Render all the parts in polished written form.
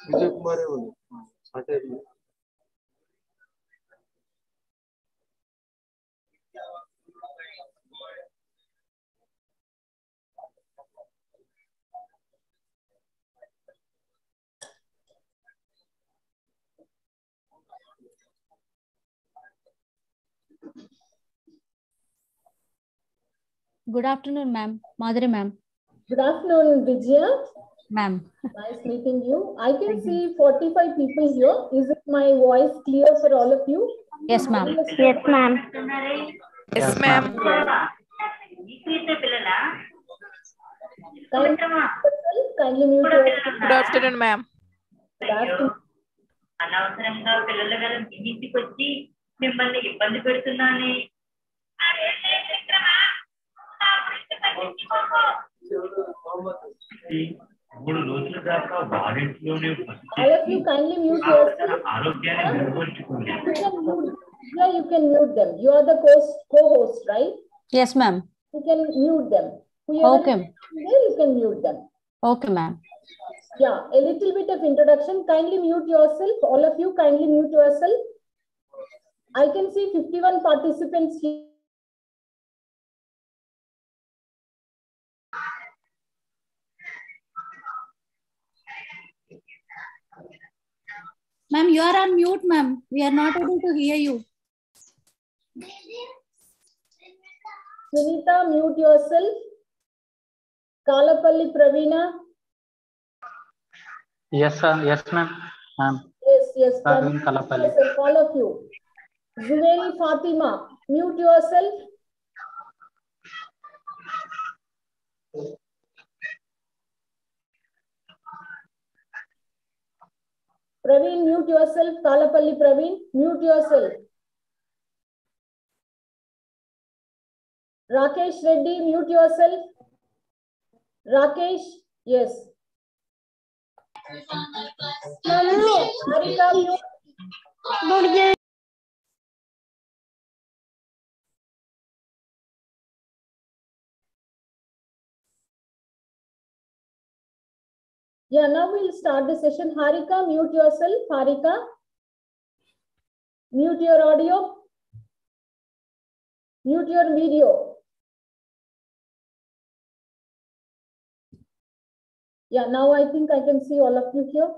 विजय कुमार है बोले अटे Good afternoon, ma'am. Madhuri, ma'am. Good afternoon, Vijaya. Ma'am. Nice meeting you. I can see 45 people here. Is it my voice clear for all of you? Yes, ma'am. Yes, ma'am. Yes, ma'am. Kindly mute yourself. Good afternoon, ma'am. Good afternoon. అనవసరంగా పిల్లల గారు ఇంటికి వచ్చి మిమ్మల్ని ఇబ్బంది పెడుతున్నానే All of you kindly mute yourself. You can mute them. You are the co-host, right? Yes, ma'am. You can mute them. Whoever Okay. is there, you can mute them. Okay, ma'am. Yeah, a little bit of introduction. Kindly mute yourself. All of you kindly mute yourself. I can see 51 participants here. Ma'am, you are on mute, ma'am. We are not able to hear you. Sunita, mute yourself. Kalapalli Praveena. Yes, sir. Yes, ma'am. Yes. Praveen Kalapalli. Yourself, all of you. Zubairi Fatima, mute yourself. Praveen, mute yourself. Kalapalli Praveen, mute yourself. Rakesh Reddy, mute yourself. Rakesh, yes. Harika, mute. Yeah, now we'll start the session. Harika, mute yourself. Harika, mute your audio. Mute your video. Yeah, now I think I can see all of you here.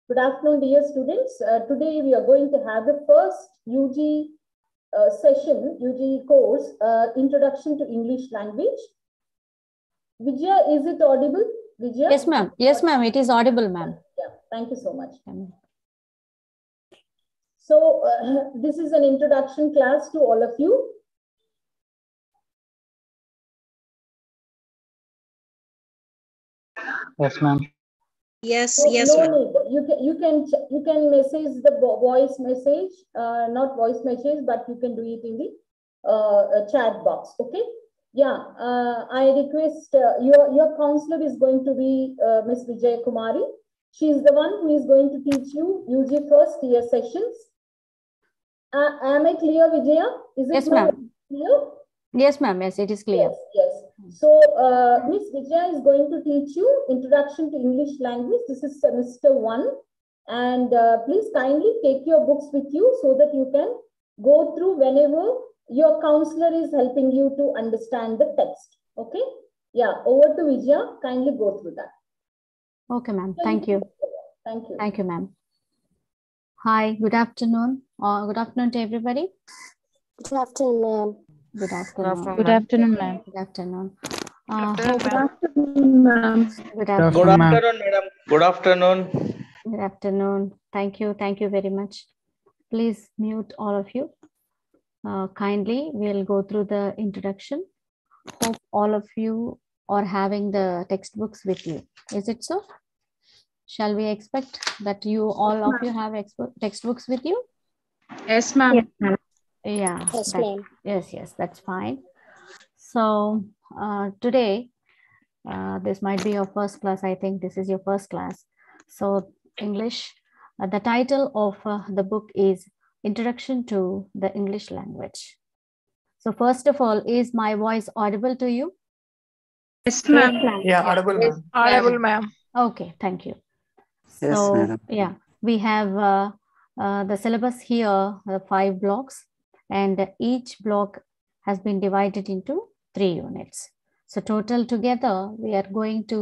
Good afternoon, dear students. Today we are going to have the first UG session, UG course, Introduction to English Language. Vijaya, is it audible? Vijaya? Yes, ma'am. Yes, ma'am. It is audible, ma'am. Yeah, thank you so much. So this is an introduction class to all of you. Yes, ma'am. Yes, So yes, no ma'am. need. You can message the voice message, not voice message, but you can do it in the chat box. Okay. Yeah. I request your counselor is going to be Miss Vijay Kumari. She is the one who is going to teach you UG first year sessions. Am I clear, Vijaya? Is it Yes, ma'am. clear? Yes, ma'am. Yes, it is clear. Yes. So, Miss Vijaya is going to teach you Introduction to English Language. This is semester 1. And please kindly take your books with you so that you can go through whenever your counselor is helping you to understand the text. Okay? Yeah, over to Vijaya. Kindly go through that. Okay, ma'am. Thank you. Thank you. Thank you, ma'am. Hi, good afternoon. Good afternoon to everybody. Good afternoon, ma'am. Good afternoon. Good afternoon, ma'am. Good afternoon. Good afternoon, ma'am. Good Good afternoon. afternoon, madam. Good afternoon. Good afternoon. Thank you. Thank you very much. Please mute all of you. Kindly, we'll go through the introduction. Hope all of you are having the textbooks with you. Is it so? Shall we expect that all of you have textbooks with you? Yes, ma'am. Yes, ma'am. Yeah. Yes, ma'am. Yes, that's fine. So today, this might be your first class. I think this is your first class. So English, the title of the book is Introduction to the English Language. So first of all, is my voice audible to you? Yes, ma'am. Yeah, audible, ma'am. Audible, ma'am. Okay, thank you. Yes, So, madam. yeah, we have the syllabus here, the 5 blocks, and each block has been divided into 3 units. So total together, we are going to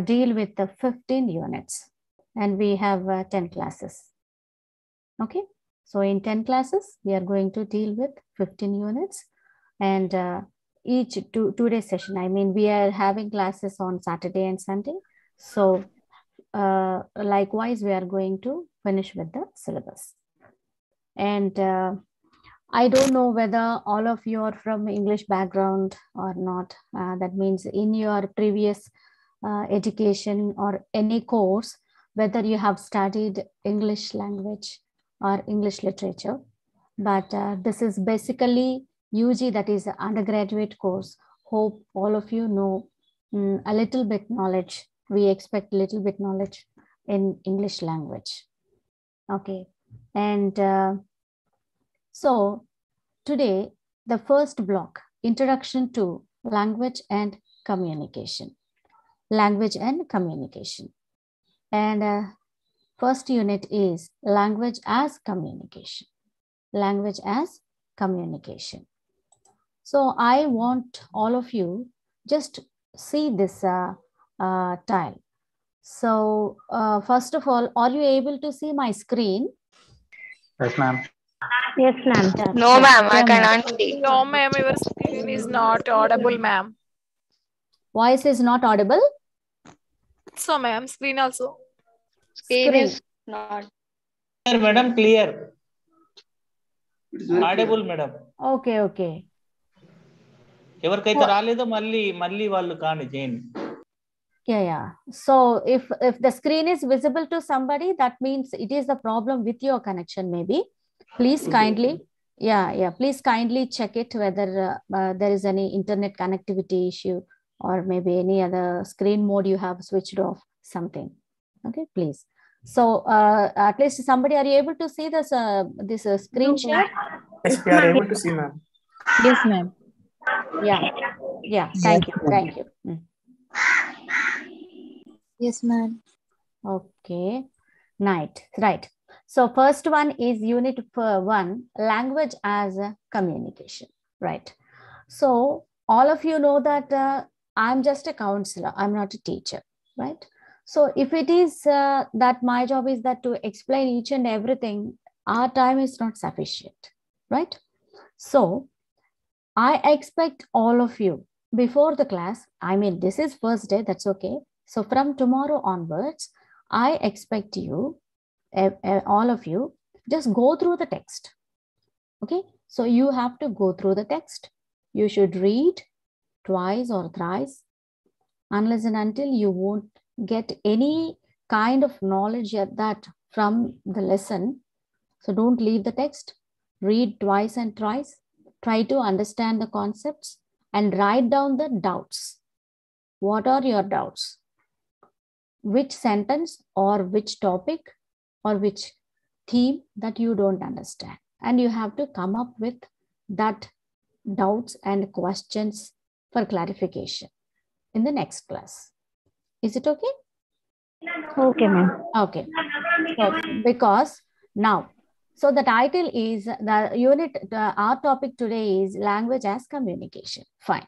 deal with the 15 units, and we have 10 classes. Okay, so in 10 classes, we are going to deal with 15 units, and each two-day session. I mean, we are having classes on Saturday and Sunday. So likewise, we are going to finish with the syllabus. And I don't know whether all of you are from English background or not. That means in your previous education or any course, whether you have studied English language or English literature. But this is basically UG, that is undergraduate course. Hope all of you know a little bit knowledge. We expect a little bit knowledge in English language. Okay. And so today, the first block, Introduction to Language and Communication. Language and Communication. And first unit is Language as Communication. Language as Communication. So I want all of you just see this tile. So first of all, are you able to see my screen? Yes, ma'am. Yes, ma'am. No, ma'am, I Yeah, cannot see. No, ma'am, your screen is not audible, ma'am. Voice is not audible? So, ma'am, screen also. Screen Screen. is not. Madam, clear. Audible, madam. Okay, okay. ఎవరికైతే రాలేదో మళ్ళీ వాళ్ళు కాని చేయండి. Yeah. So if the screen is visible to somebody, that means it is the problem with your connection maybe. Please kindly, please kindly check it whether there is any internet connectivity issue or maybe any other screen mode you have switched off something. Okay, please. So at least somebody, are you able to see this screen share? Yes, we are able to see, ma'am. Yes, ma'am. Yeah. Thank you. Yes, ma'am. Okay, right. So first one is unit 1, language as a communication, right? So all of you know that I'm just a counselor, I'm not a teacher, right? So if it is that my job is that to explain each and everything, our time is not sufficient, right? So I expect all of you before the class, I mean, this is first day, that's okay. So from tomorrow onwards, I expect you, all of you, just go through the text. Okay, so you have to go through the text. You should read twice or thrice, unless and until you won't get any kind of knowledge at that from the lesson. So don't leave the text. Read twice and thrice. Try to understand the concepts and write down the doubts. What are your doubts? Which sentence or which topic or which theme that you don't understand? And you have to come up with that doubts and questions for clarification in the next class. Is it okay? Okay, ma'am. Okay. So, because now, so the title is the unit, our topic today is language as communication. Fine.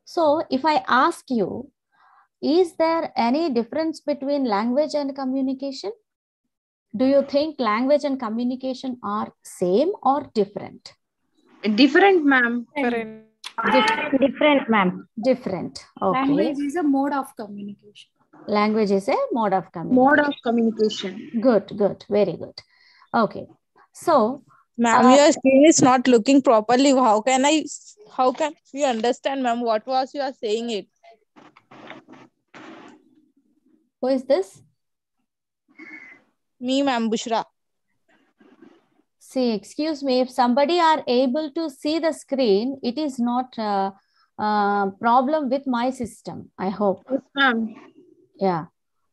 So if I ask you, is there any difference between language and communication? Do you think language and communication are same or different? Different, ma'am. Different, ma'am. Different. Okay. Language is a mode of communication. Language is a mode of communication. Mode of communication. Good. Very good. Okay. So, ma'am, your screen is not looking properly. How can you understand, ma'am, what was you are saying it? Who is this? Me, ma'am, Bushra. See, excuse me, if somebody are able to see the screen, it is not a problem with my system, I hope. Yes, ma'am. Yeah.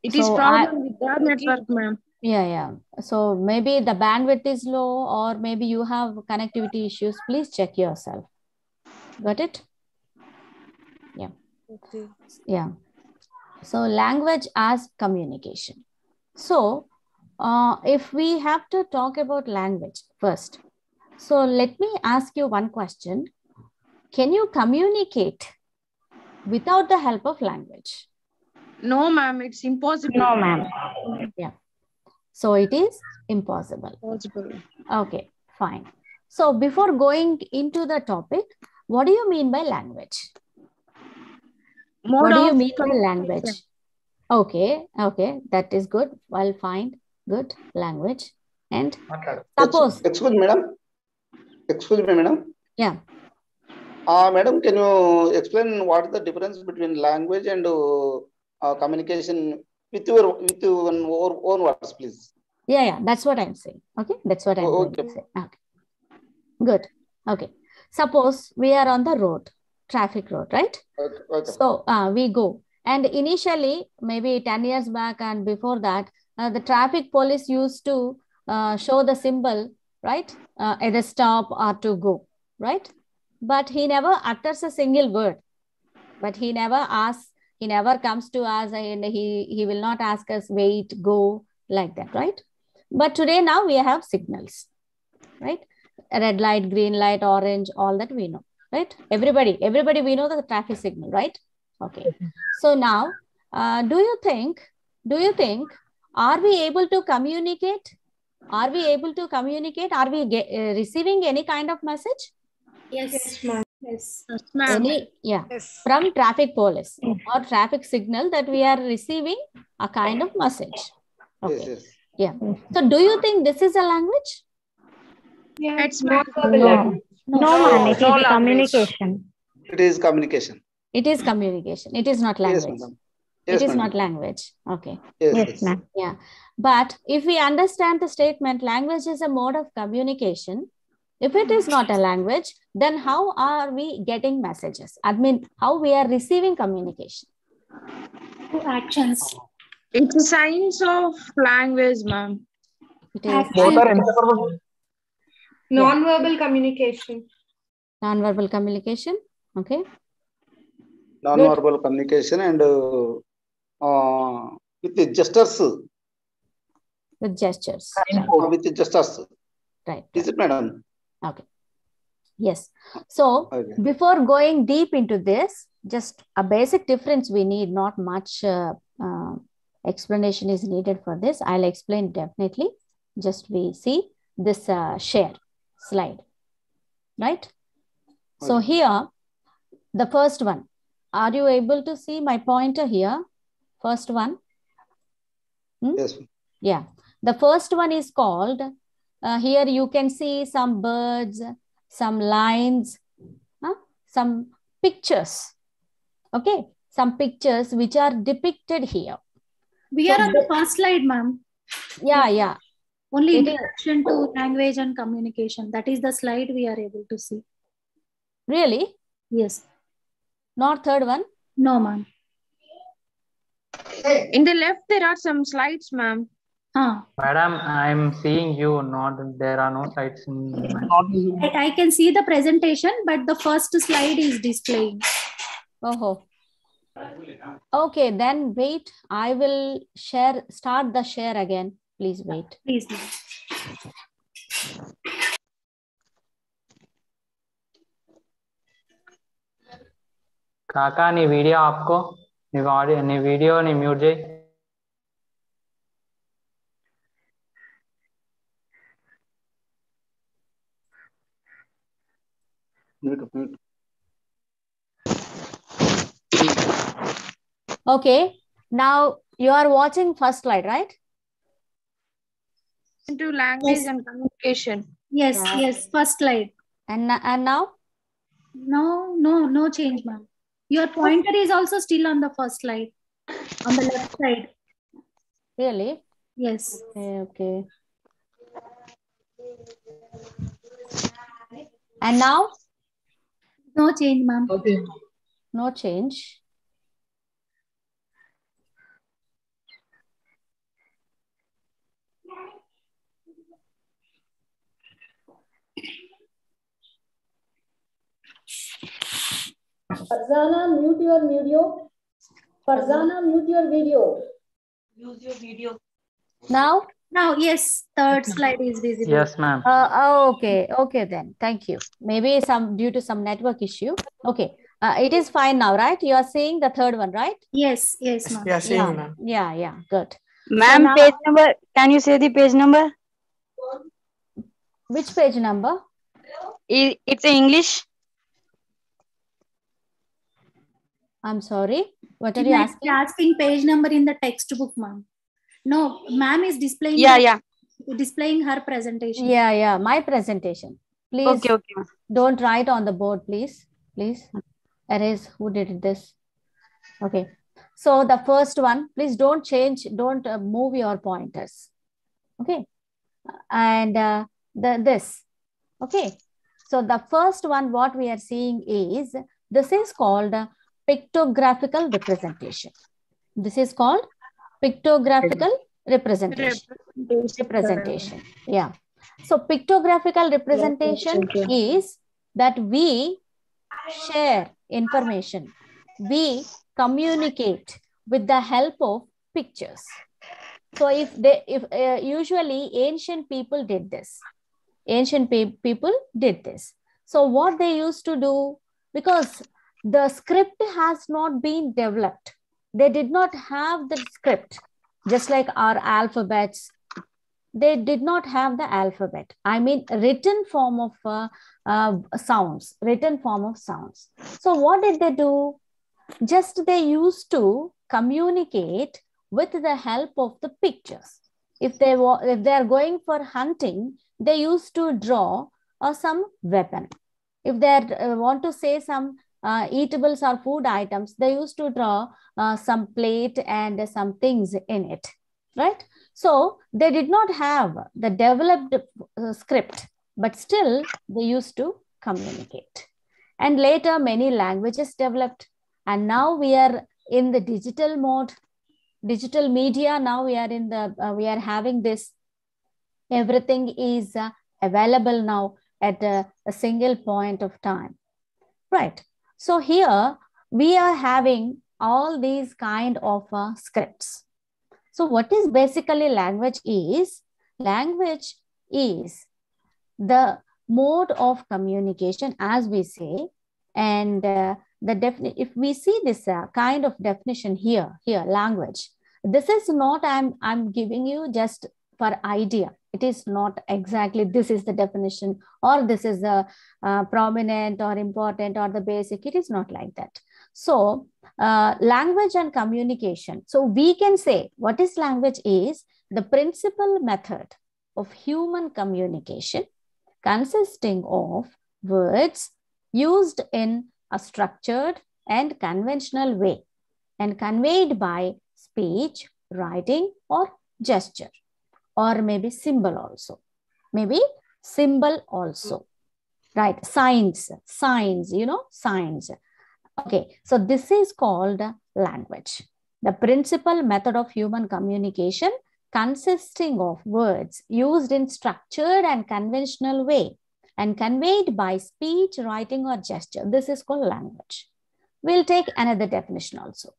It is problem with the network, ma'am. Yeah. So maybe the bandwidth is low, or maybe you have connectivity issues. Please check yourself. Got it? Yeah. Okay. Yeah. So language as communication. So if we have to talk about language first, so let me ask you one question. Can you communicate without the help of language? No, ma'am, it's impossible. No, ma'am. Yeah. So it is impossible. Possible. Okay, fine. So before going into the topic, what do you mean by language? What do you mean by language? Okay, that is good. Well, fine, good language. And suppose, excuse me, madam. Excuse me, madam. Yeah. Madam, can you explain what is the difference between language and communication with your own words, please? Yeah, that's what I'm saying. Okay, that's what I'm going to say. Okay, good. Okay, suppose we are on the road, traffic road, right? Okay. So we go, and initially, maybe 10 years back and before that, the traffic police used to show the symbol, right? Either stop or to go, right? But he never utters a single word. But he never asks, he never comes to us, and he will not ask us, wait, go, like that, right? But today now we have signals, right? Red light, green light, orange, all that we know, right? Everybody we know the traffic signal, right? Okay. So now, do you think, are we able to communicate? Are we receiving any kind of message? Yes, ma'am. Yes. From traffic police or traffic signal, that we are receiving a kind of message. Okay. Yes. Yeah. So do you think this is a language? Yeah, it's not. No, ma'am. It is communication. It is communication. It is communication. It is not language. Yes, madam. Yes, it is madam. not language. Okay. Yes, ma'am. Yeah. But if we understand the statement, language is a mode of communication. If it is not a language, then how are we getting messages? I mean, how we are receiving communication? Through actions. It's a science of language, ma'am. It is Both are inseparable. Non-verbal communication. Non-verbal communication. Okay. Non-verbal communication and with the gestures. With gestures. With the gestures. Right. Is it, madam? Okay. Yes. So before going deep into this, just a basic difference we need, not much explanation is needed for this. I'll explain definitely. Just we see this share slide, right? So here, the first one, are you able to see my pointer here? First one. Yes. Yeah. The first one is called, here you can see some birds, some lines, some pictures. Okay. Some pictures which are depicted here. We are on the first slide, ma'am. Yeah. Only introduction to language and communication. That is the slide we are able to see. Really? Yes. Not third one? No, ma'am. In the left, there are some slides, ma'am. Madam, I'm seeing you, not there are no slides in I can see the presentation, but the first slide is displaying. Oh. Okay, then wait. I will start the share again. Please wait. Please. काका नी video आपको नी video नी mute जाए Okay, now you are watching first slide, right? Into language and communication. Yes, first slide. And now? No change, ma'am. Your pointer is also still on the first slide, on the left side. Really? Yes. Okay. And now? No change, ma'am. Okay. No change. Farzana, mute your video. Farzana, mute your video. Use your video. Now? Now, yes, third slide is visible. Yes, ma'am. Okay, okay then. Thank you. Maybe due to some network issue. Okay, it is fine now, right? You are seeing the third one, right? Yes, yes, ma'am. Yeah, seeing, ma'am. Yeah, good. Ma'am, now- page number. Can you say the page number? Which page number? It's in English. I'm sorry. What are you asking? Asking page number in the textbook, ma'am. No, ma'am is displaying. Yeah. Displaying her presentation. Yeah, my presentation. Please Okay. don't write on the board, please. Please erase who did this. Okay. So the first one, please don't change, don't move your pointers. Okay. And this. Okay. So the first one, what we are seeing is, this is called pictographical representation. This is called pictographical representation. Yeah. So pictographical representation is that we share information, we communicate with the help of pictures. So usually ancient people did this. People did this. So what they used to do, because the script has not been developed, they did not have the script, just like our alphabets. They did not have the alphabet. I mean, written form of sounds. So what did they do? Just they used to communicate with the help of the pictures. If they are going for hunting, they used to draw some weapon. If they want to say some eatables or food items, they used to draw some plate and some things in it, right? So they did not have the developed script, but still they used to communicate. And later many languages developed, and now we are in the digital mode, digital media. Now we are having this. Everything is available now at a single point of time, right? So here we are having all these kind of scripts. So what is basically language is? Language is the mode of communication, as we say, and if we see this kind of definition here, language. This is not I'm giving you just for idea. It is not exactly this is the definition, or this is the prominent or important or the basic. It is not like that. So language and communication. So we can say what is language is the principal method of human communication consisting of words used in a structured and conventional way and conveyed by speech, writing, or gesture, or maybe symbol also. Right? Signs, signs. Okay, so this is called language. The principal method of human communication consisting of words used in structured and conventional way and conveyed by speech, writing, or gesture. This is called language. We'll take another definition also.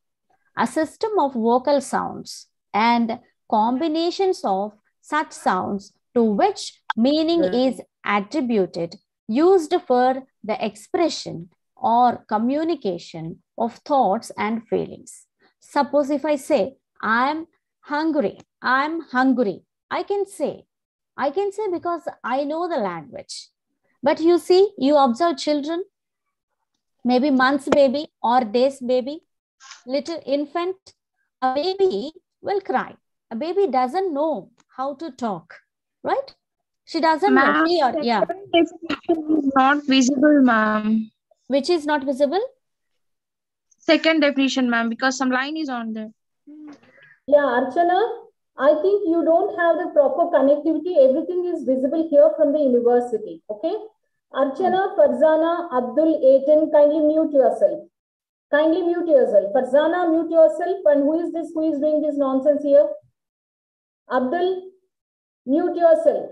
A system of vocal sounds and combinations of such sounds to which meaning is attributed, used for the expression or communication of thoughts and feelings. Suppose if I say, I'm hungry, I can say because I know the language. But you see, you observe children, maybe months baby or days baby, little infant, a baby will cry. A baby doesn't know how to talk, right? She doesn't know. Yeah. Definition is not visible, ma'am. Which is not visible? Second definition, ma'am, because some line is on there. Yeah, Archana, I think you don't have the proper connectivity. Everything is visible here from the university. Okay. Archana, Farzana, Abdul, Aitan, kindly mute yourself. Farzana, mute yourself. And who is this? Who is doing this nonsense here? Abdul, mute yourself.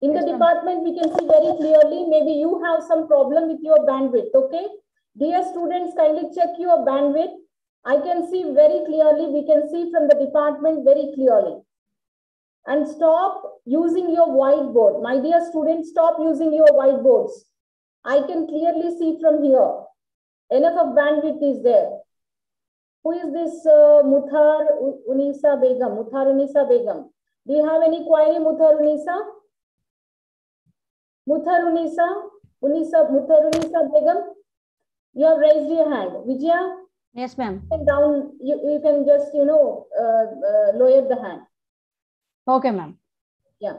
In the department, we can see very clearly. Maybe you have some problem with your bandwidth. Okay. Dear students, kindly check your bandwidth. I can see very clearly. We can see from the department very clearly. And stop using your whiteboard. My dear students, stop using your whiteboards. I can clearly see from here. Enough of bandwidth is there. Who is this Muthar Unisa Begum? Muthar Unisa Begum. Do you have any query, Muthar Unisa? Muthar Unisa Begum? You have raised your hand. Vijaya? Yes, ma'am. Down, you can just, lower the hand. Okay, ma'am. Yeah.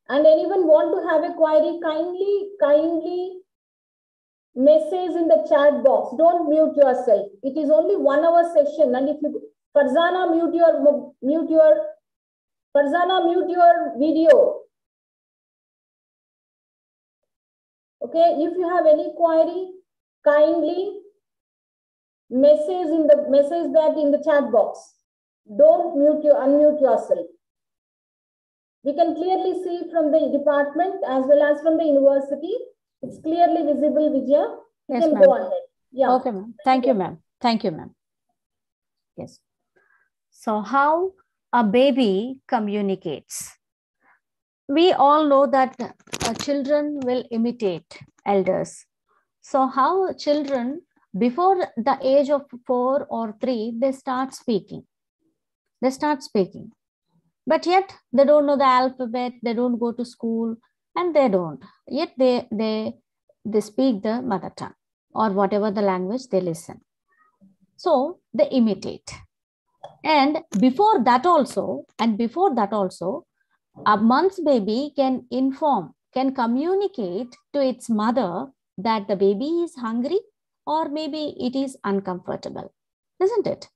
And anyone want to have a query, kindly message in the chat box. Don't mute yourself. It is only 1 hour session. And if you, Farzana, mute your video. Okay. If you have any query, kindly message that in the chat box. Don't unmute yourself. We can clearly see from the department as well as from the university. It's clearly visible, Vijaya. You can go ahead. Yeah. Okay, ma'am. Thank you, ma'am. Thank you, ma'am. Yes. So how a baby communicates. We all know that children will imitate elders. So how children, before the age of 4 or 3, they start speaking. But yet they don't know the alphabet, they don't go to school, and they don't. Yet they speak the mother tongue or whatever the language they listen. So they imitate. And before that also, a month's baby can communicate to its mother that the baby is hungry or maybe it is uncomfortable, isn't it?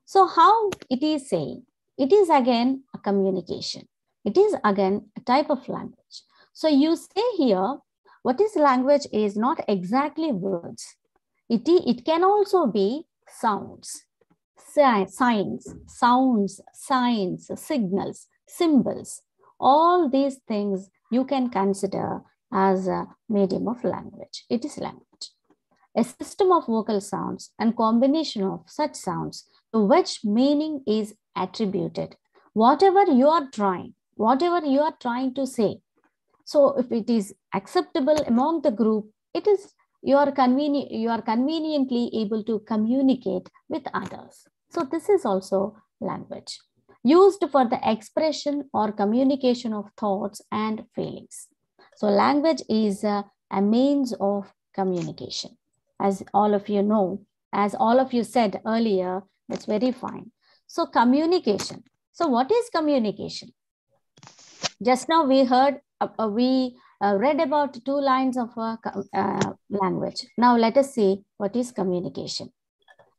So how it is saying? It is again a communication. It is again a type of language. So you say here, what is language is not exactly words. It can also be sounds, signs, signals, symbols. All these things you can consider as a medium of language. It is language. A system of vocal sounds and combination of such sounds to which meaning is attributed. Whatever you are trying to say. So if it is acceptable among the group, it is you are conveniently able to communicate with others. So this is also language used for the expression or communication of thoughts and feelings. So language is a means of communication. As all of you know, as all of you said earlier, that's very fine. So communication. So what is communication? Just now we heard, read about 2 lines of language. Now let us see what is communication.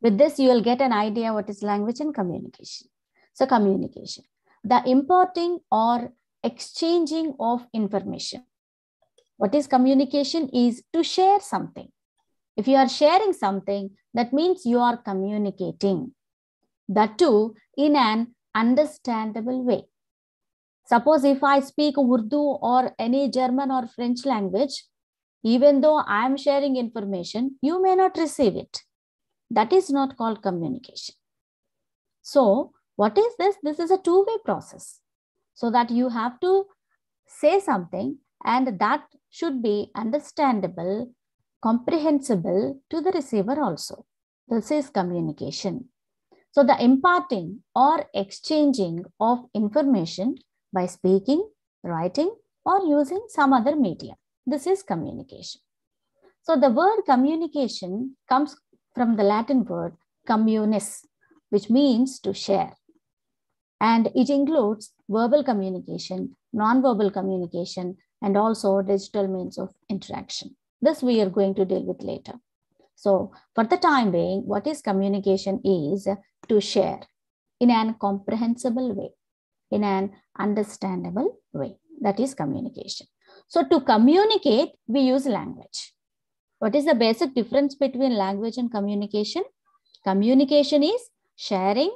With this, you will get an idea what is language and communication. So communication, the importing or exchanging of information. What is communication is to share something. If you are sharing something, that means you are communicating. That too in an understandable way. Suppose if I speak Urdu or any German or French language, even though I am sharing information, you may not receive it. That is not called communication. So what is this? This is a 2-way process. So that you have to say something and that should be understandable, comprehensible to the receiver also. This is communication. So the imparting or exchanging of information by speaking, writing, or using some other medium. This is communication. So the word communication comes from the Latin word communis, which means to share. And it includes verbal communication, non-verbal communication, and also digital means of interaction. This we are going to deal with later. So for the time being, what is communication is to share in an comprehensible way, in an understandable way. That is communication. So to communicate, we use language. What is the basic difference between language and communication? Communication is sharing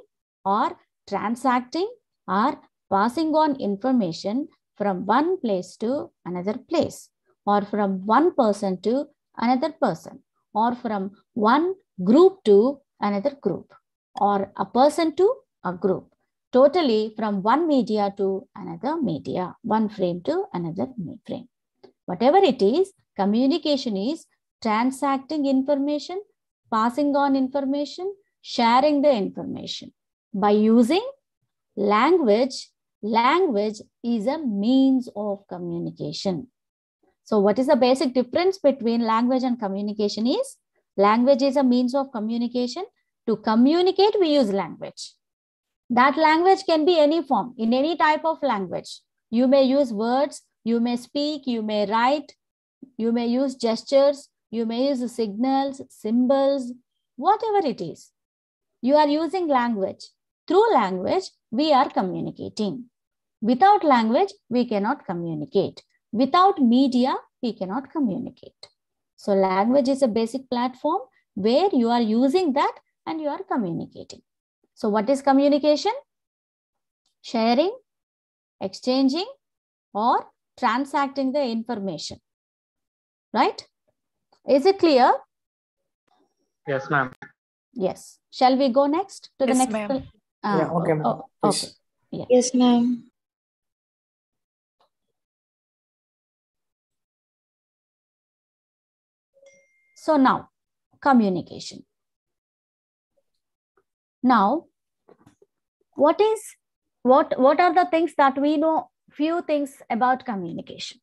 or transacting or passing on information from one place to another place, or from one person to another person, or from one group to another group, or a person to a group. Totally from one media to another media, one frame to another frame. Whatever it is, communication is transacting information, passing on information, sharing the information. By using language, language is a means of communication. So what is the basic difference between language and communication is? Language is a means of communication. To communicate, we use language. That language can be any form, in any type of language. You may use words, you may speak, you may write, you may use gestures, you may use signals, symbols, whatever it is. You are using language. Through language, we are communicating. Without language, we cannot communicate. Without media, we cannot communicate. So language is a basic platform where you are using that and you are communicating. So what is communication? Sharing, exchanging, or transacting the information. Right? Is it clear? Yes, ma'am. Yes. Shall we go next to the Yes, next? ma'am. Yeah, okay, ma'am. Oh, okay. Yeah. Yes, ma'am. So now, communication. Now, what are the things that we know? Few things about communication.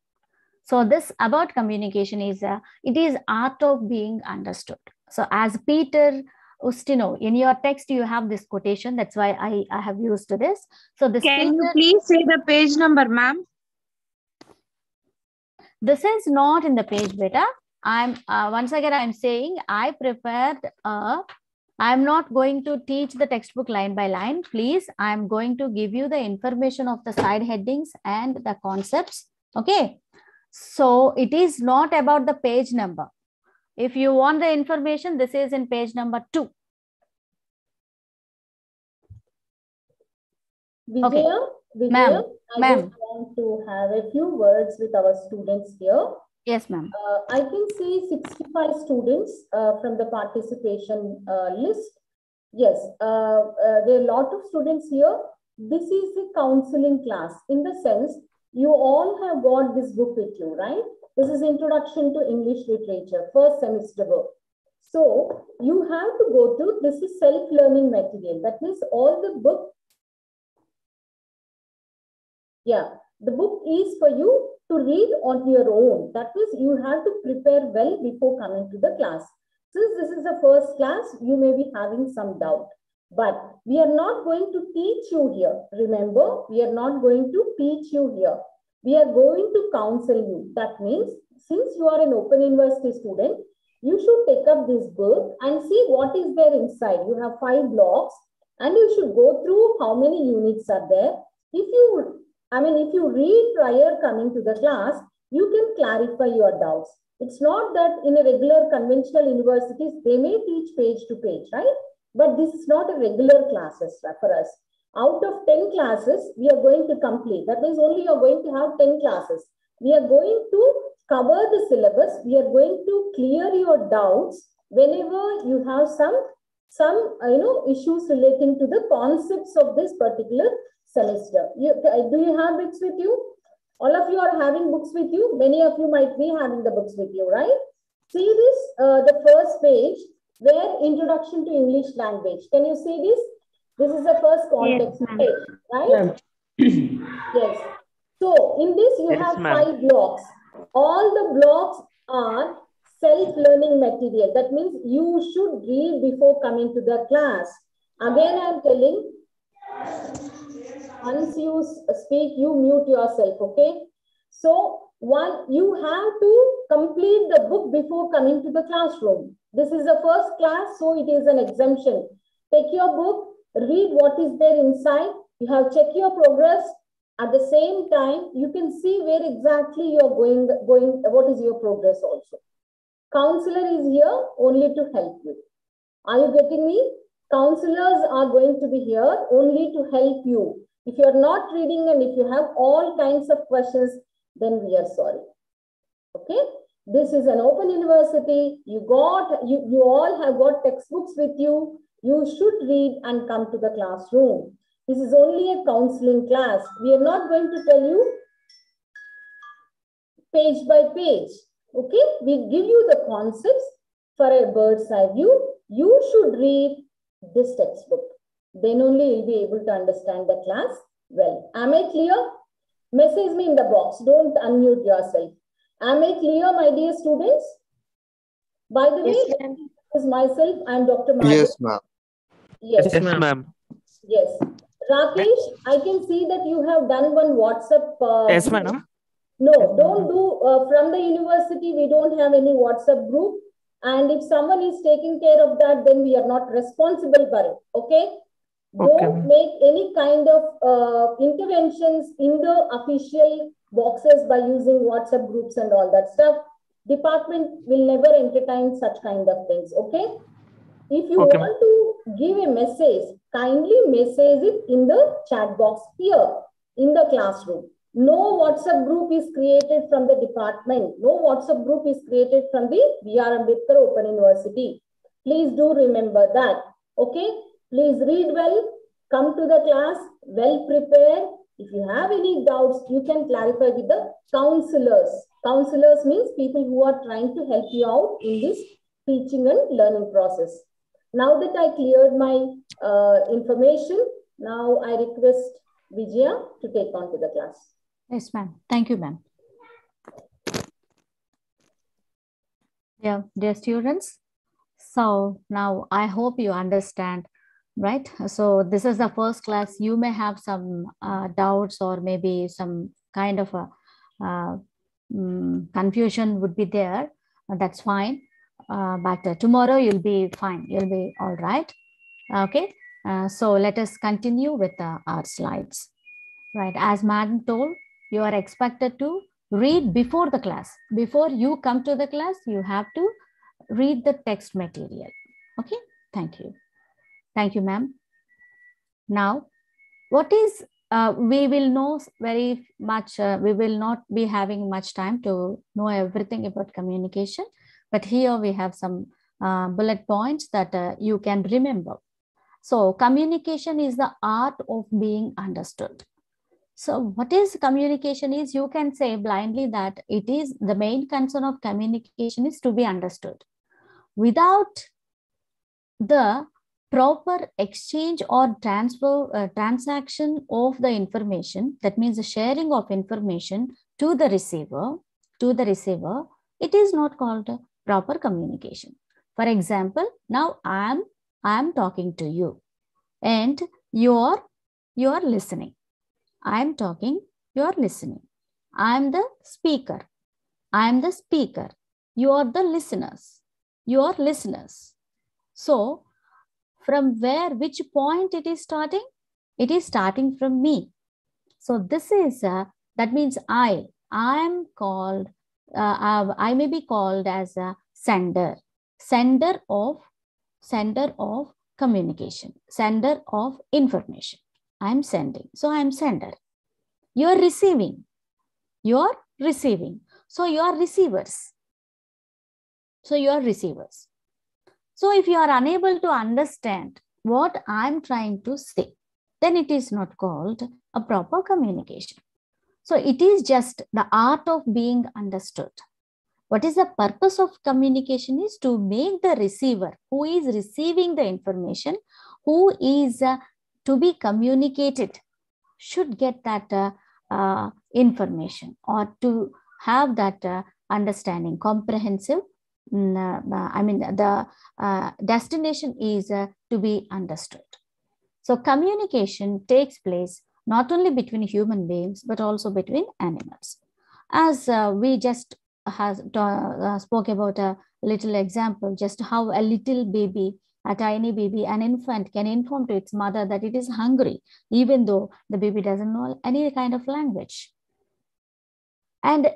So this about communication is it is art of being understood. So as Peter Ustinov, in your text you have this quotation. That's why I have used this. So this. Can you please say the page number, ma'am? This is not in the page, beta. I'm once again I'm saying I prepared. I'm not going to teach the textbook line by line. Please, I'm going to give you the information of the side headings and the concepts. Okay. So it is not about the page number. If you want the information, this is in page number 2. Vijaya, Okay. Vijaya, I Ma'am. just want to have a few words with our students here. Yes, ma'am. I can see 65 students from the participation list. Yes, there are a lot of students here. This is a counseling class in the sense you all have got this book with you, right? This is Introduction to English Literature, first semester book. So you have to go through, this is self-learning material. That means all the book, yeah, the book is for you to read on your own. That means you have to prepare well before coming to the class. Since this is the first class, you may be having some doubt. But we are not going to teach you here. Remember, we are not going to teach you here. We are going to counsel you. That means, since you are an Open University student, you should take up this book and see what is there inside. You have 5 blocks and you should go through how many units are there. If you read prior coming to the class, you can clarify your doubts. It's not that in a regular conventional universities, they may teach page to page, right? But this is not a regular classes for us. Out of 10 classes, we are going to complete. That means only you're going to have 10 classes. We are going to cover the syllabus. We are going to clear your doubts whenever you have some issues relating to the concepts of this particular semester. Do you have books with you? All of you are having books with you. Many of you might be having the books with you, right? See this, the first page, where Introduction to English Language. Can you see this? This is the first context page, right? Yes. So in this you have 5 blocks. All the blocks are self-learning material. That means you should read before coming to the class. Again, I am telling, once you speak, you mute yourself, okay? So you have to complete the book before coming to the classroom. This is the first class, so it is an exemption. Take your book, read what is there inside. You have check your progress. At the same time, you can see where exactly you are going, what is your progress also. Counselor is here only to help you. Are you getting me? Counselors are going to be here only to help you. If you are not reading and if you have all kinds of questions, then we are sorry. Okay? This is an open university. You all have got textbooks with you. You should read and come to the classroom. This is only a counseling class. We are not going to tell you page by page. Okay, we give you the concepts for a bird's eye view. You should read this textbook. Then only you'll be able to understand the class well. Am I clear? Message me in the box. Don't unmute yourself. Am I clear, my dear students? By the way, this is myself. I am Dr. Madhu. Yes, ma'am. Yes, ma'am. Yes. Rakesh, I can see that you have done one WhatsApp. Yes, madam. No, don't do. From the university, we don't have any WhatsApp group. And if someone is taking care of that, then we are not responsible for it. Okay? Don't make any kind of interventions in the official boxes by using WhatsApp groups and all that stuff. Department will never entertain such kind of things. Okay? If you want to give a message, kindly message it in the chat box here in the classroom. No WhatsApp group is created from the department. No WhatsApp group is created from the B.R. Ambedkar Open University. Please do remember that. Okay? Please read well. Come to the class well prepared. If you have any doubts, you can clarify with the counselors. Counselors means people who are trying to help you out in this teaching and learning process. Now that I cleared my information, now I request Vijaya to take on to the class. Yes, ma'am. Thank you, ma'am. Yeah, dear students. So now I hope you understand, right? So this is the first class. You may have some doubts or maybe some kind of a confusion would be there. That's fine. But tomorrow you'll be fine. You'll be all right. Okay. So let us continue with our slides. Right. As Madam told, you are expected to read before the class. Before you come to the class, you have to read the text material. Okay. Thank you. Thank you, ma'am. Now, what is, we will know very much, we will not be having much time to know everything about communication, but here we have some bullet points that you can remember. So communication is the art of being understood. So what is communication is, you can say blindly that it is the main concern of communication is to be understood. Without the proper exchange or transfer, transaction of the information, that means the sharing of information to the receiver, it is not called a proper communication. For example, now I am talking to you and you are listening. I am talking, you are listening. I am the speaker. I am the speaker. You are the listeners. You are listeners. So, from where, which point it is starting? It is starting from me. So, this is, that means I am called, I may be called as a sender of communication, sender of information. I am sending. So I am sender. You are receiving. You are receiving. So you are receivers. So you are receivers. So if you are unable to understand what I am trying to say, then it is not called a proper communication. So it is just the art of being understood. What is the purpose of communication is to make the receiver who is receiving the information, who is to be communicated, should get that information or to have that understanding, comprehensive. I mean, the destination is to be understood. So communication takes place not only between human beings, but also between animals. As we just spoke about a little example, just how a little baby, a tiny baby, an infant can inform to its mother that it is hungry, even though the baby doesn't know any kind of language. And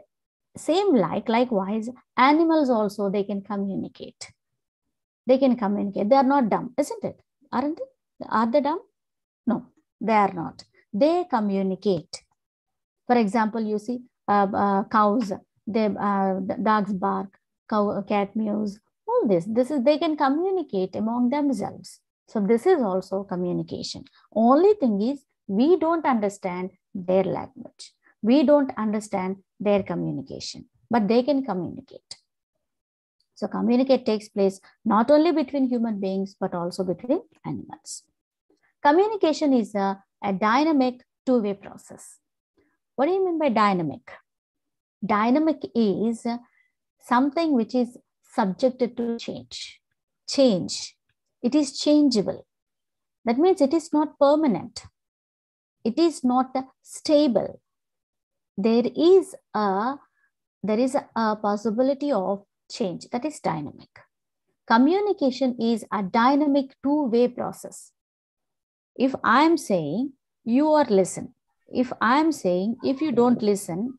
likewise, animals also, they can communicate. They can communicate. They are not dumb, isn't it? Aren't they? Are they dumb? No, they are not. They communicate. For example, you see cows, The dogs bark, cat mews, all this. They can communicate among themselves. So this is also communication. Only thing is we don't understand their language. We don't understand their communication, but they can communicate. So communicate takes place not only between human beings, but also between animals. Communication is a dynamic two-way process. What do you mean by dynamic? Dynamic is something which is subjected to change. Change. It is changeable. That means it is not permanent. It is not stable. There is a possibility of change. That is dynamic. Communication is a dynamic two-way process. If I am saying you are listen, if I am saying if you don't listen,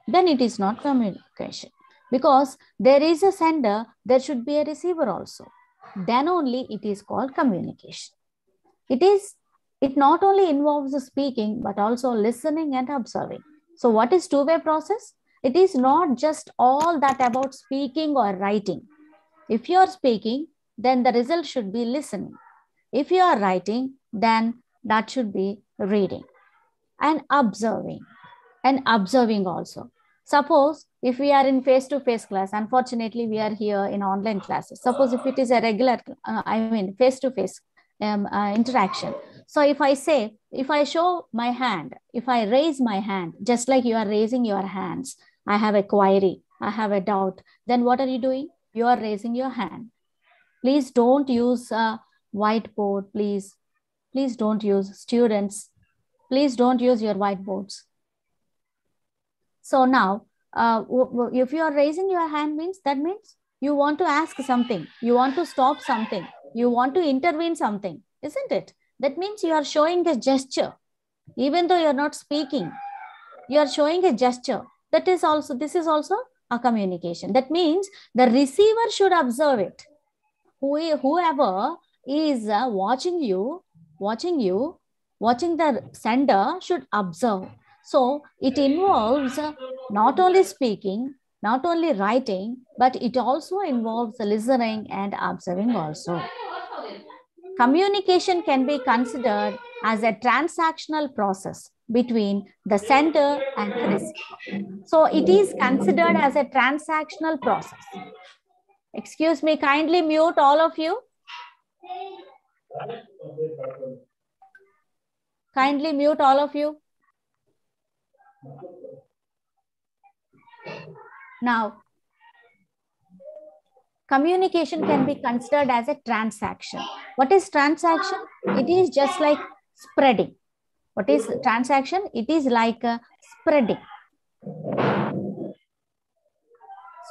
then it is not communication. Because there is a sender, there should be a receiver also. Then only it is called communication. It not only involves the speaking, but also listening and observing. So what is two-way process? It is not just all that about speaking or writing. If you are speaking, then the result should be listening. If you are writing, then that should be reading and observing also. Suppose if we are in face-to-face class, unfortunately we are here in online classes. Suppose if it is a regular, face-to-face interaction. So if I show my hand, if I raise my hand, just like you are raising your hands, I have a query, I have a doubt, then what are you doing? You are raising your hand. Please don't use a whiteboard, please. Please don't use students. Please don't use your whiteboards. So now, if you are raising your hand, that means you want to ask something, you want to stop something, you want to intervene something, isn't it? That means you are showing a gesture. Even though you are not speaking, you are showing a gesture. This is also a communication. That means the receiver should observe it. Whoever is watching the sender should observe. So it involves not only speaking, not only writing, but it also involves listening and observing also. Communication can be considered as a transactional process between the sender and the receiver. So it is considered as a transactional process. Excuse me, kindly mute all of you. Kindly mute all of you. Now, communication can be considered as a transaction. What is transaction? It is just like spreading. What is transaction? It is like spreading.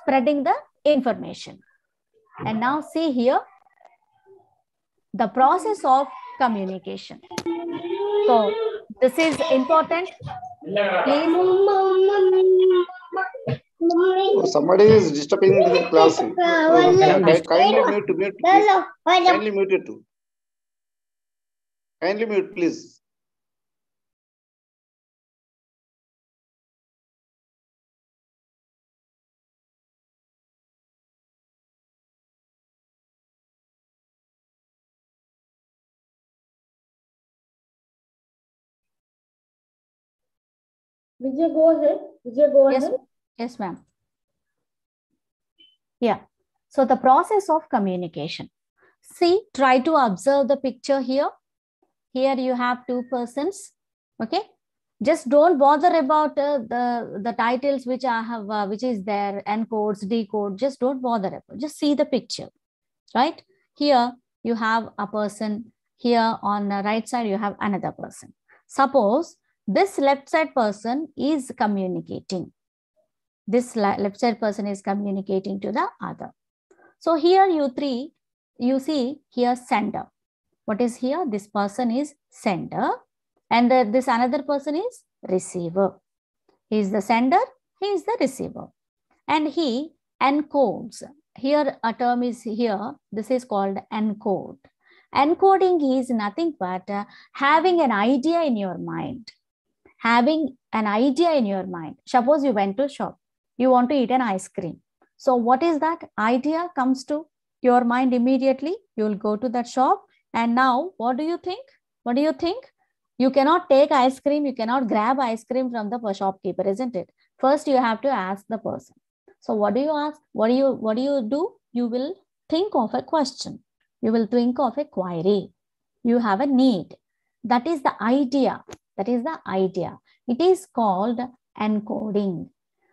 Spreading the information. And now see here, the process of communication. So this is important. Please. Somebody is disturbing the class. Kindly mute, please. Kindly mute it too. Kindly mute, please. Vijay, go ahead. Yes, yes, ma'am. Yeah. So the process of communication. See, try to observe the picture here. Here you have two persons. Okay. Just don't bother about the titles which I have, which is there, encodes, decode. Just don't bother about. Just see the picture, right? Here you have a person. Here on the right side you have another person. Suppose this left side person is communicating. This left side person is communicating to the other. So here you see here sender. What is here? This person is sender and this another person is receiver. He is the sender, he is the receiver. And he encodes. Here a term is here. This is called encode. Encoding is nothing but having an idea in your mind. having an idea in your mind. Suppose you went to shop, you want to eat an ice cream. So what is that? Idea comes to your mind immediately. You will go to that shop, and now what do you think? What do you think? You cannot take ice cream, you cannot grab ice cream from the shopkeeper, isn't it? First, you have to ask the person. So what do you ask? What do you do? You will think of a question. You will think of a query. You have a need. That is the idea. That is the idea. It is called encoding.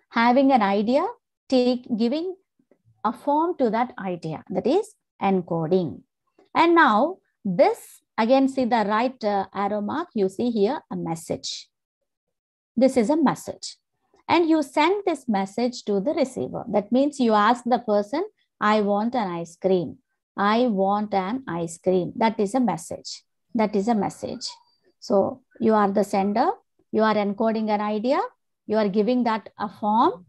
Having an idea, giving a form to that idea. That is encoding. And now this, again, see the right arrow mark. You see here a message. This is a message. And you send this message to the receiver. That means you ask the person, I want an ice cream. I want an ice cream. That is a message. That is a message. So you are the sender. You are encoding an idea. You are giving that a form